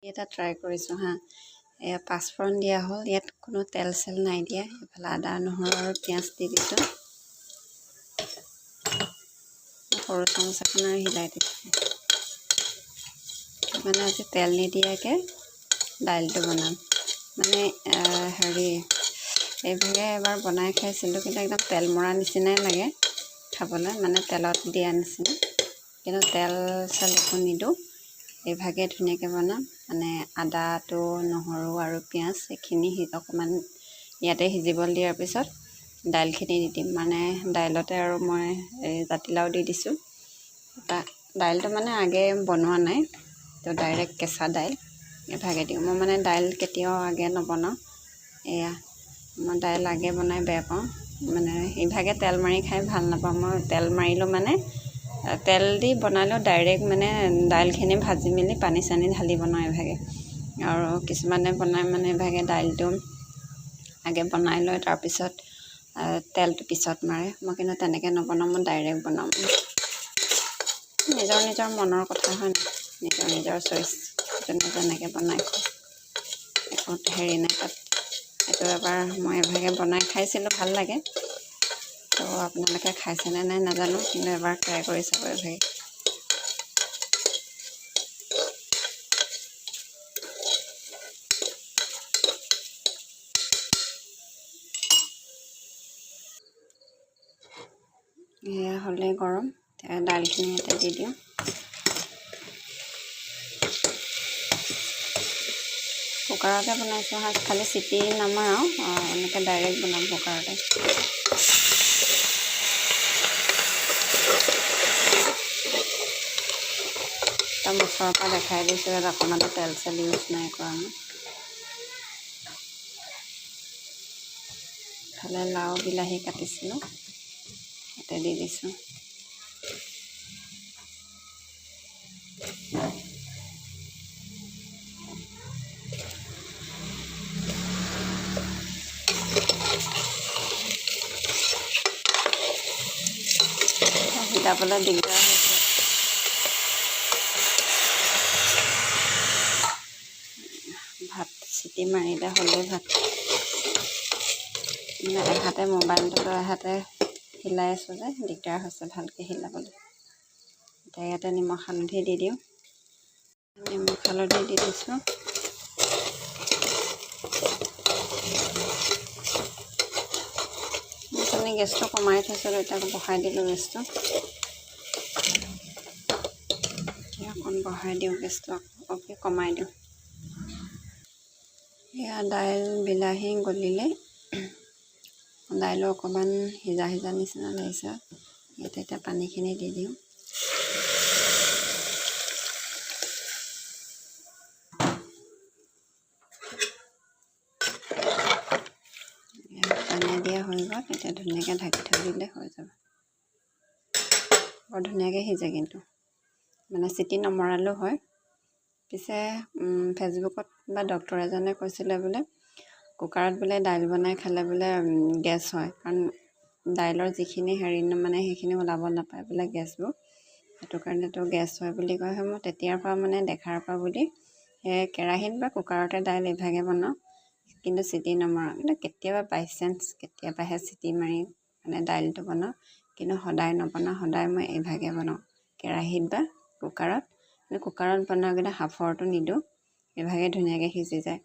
এটা ট্ৰাই কৰিছোঁ হা। এয়া পাঁচফোৰণ দিয়া হ'ল, ইয়াত কোনো তেল চেল নাই দিয়া। এইফালে আদা নহৰু আৰু পিঁয়াজ দি দিছোঁ। সৰু চামুচ এখন আৰু হিলাই দিছোঁ। মানে আজি তেল নিদিয়াকৈ দাইলটো বনাম। মানে এইভাগে এবাৰ বনাই খাইছিলোঁ, কিন্তু একদম তেল মৰা নিচিনাই লাগে খাবলৈ, মানে তেলত দিয়া নিচিনা। কিন্তু তেল চেল একো নিদিওঁ, এইভাগে ধুনীয়াকৈ বনাম। মানে আদাটো নহৰু আৰু পিঁয়াজ এইখিনি অকণমান ইয়াতে সিজিবলৈ দিয়াৰ পিছত দাইলখিনি দি দিম। মানে দাইলতে আৰু মই জাতিলাও দি দিছোঁ। দাইলটো মানে আগে বনোৱা নাই, তো ডাইৰেক্ট কেঁচা দাইল এইভাগে দিওঁ। মই মানে দাইল কেতিয়াও আগে নবনাওঁ। এয়া মই দাইল আগে বনাই বেয়া পাওঁ, মানে ইভাগে তেল মাৰি খাই ভাল নাপাওঁ। মই তেল মাৰিলেও মানে তেল দি বনালেও ডাইৰেক্ট মানে দাইলখিনি ভাজি মেলি পানী চানী ঢালি বনাওঁ এইভাগে। আৰু কিছুমানে বনাই মানে এইভাগে দাইলটো আগে বনাই লয়, তাৰপিছত তেলটো পিছত মাৰে। মই কিন্তু তেনেকৈ নবনাওঁ, মই ডাইৰেক্ট বনাওঁ। নিজৰ নিজৰ মনৰ কথা হয় নাই, নিজৰ নিজৰ চইচ, যেনেকৈ বনাই একো হেৰি নাই তাত। এইটো এবাৰ মই এভাগে বনাই খাইছিলোঁ, ভাল লাগে। তো আপোনালোকে খাইছেনে নাই নাজানো, কিন্তু এবাৰ ট্ৰাই কৰি চাব এভাগে। এয়া হ'লে গৰম, দাইলখিনি ইয়াতে দি দিওঁ। কুকাৰতে বনাইছোঁ হা, খালি চিটি নামাৰাও, এনেকৈ ডাইৰেক্ট বনাম কুকাৰতে। একদম ওচৰৰ পৰা দেখাই দিছোঁ, ইয়াত অকণমানো তেল চেল ইউজ নাই কৰা মই। ইফালে লাও বিলাহী কাটিছিলোঁ, ইয়াতে দি দিছোঁ। সিজাবলৈ দিগদাৰ হৈছে। ভাত চিটি মাৰিলে হ'লেই ভাত। মানে এহাতে মোবাইলটো লৈ এহাতে হিলাই আছোঁ যে দিগদাৰ হৈছে ভালকৈ হিলাবলৈ। এতিয়া ইয়াতে নিমখ হালধি দি দিওঁ। নিমখ হালধি দি দিছোঁ। আমি গেছটো কমাই থৈছিলোঁ, এতিয়া বহাই দিলোঁ গেছটো। অকণ বহাই দিওঁ গেছটো, অ'কে কমাই দিওঁ। এয়া দাইল বিলাহী গলিলে, দাইলো অকণমান সিজা সিজা নিচিনা লাগিছে। ইয়াতে এতিয়া পানীখিনি দি দিওঁ। পানী দিয়া হৈ গ'ল, এতিয়া ধুনীয়াকৈ ঢাকি থৈ দিলে হৈ যাব। বৰ ধুনীয়াকৈ সিজে কিন্তু, মানে চিটি নমৰালেও হয়। পিছে ফেচবুকত বা ডক্তৰ এজনে কৈছিলে বোলে কুকাৰত বোলে দাইল বনাই খালে বোলে গেছ হয়, কাৰণ দাইলৰ যিখিনি হেৰি মানে সেইখিনি ওলাব নাপায় বোলে গেছবোৰ, সেইটো কাৰণেতো গেছ হয় বুলি কয়। মই তেতিয়াৰ পৰা মানে দেখাৰ পৰা বুলি সেই কেৰাহীত বা কুকাৰতে দাইল এইভাগে বনাওঁ, কিন্তু চিটি নমৰা। কিন্তু কেতিয়াবা বাইচান্স কেতিয়াবাহে চিটি মাৰি মানে দাইলটো বনাওঁ, কিন্তু সদায় নবনাওঁ। সদায় মই এইভাগে বনাওঁ, কেৰাহীত বা কুকাৰত। কুকাৰত বনাওঁ কিন্তু সাঁফৰটো নিদিওঁ, এইভাগে ধুনীয়াকৈ সিজি যায়।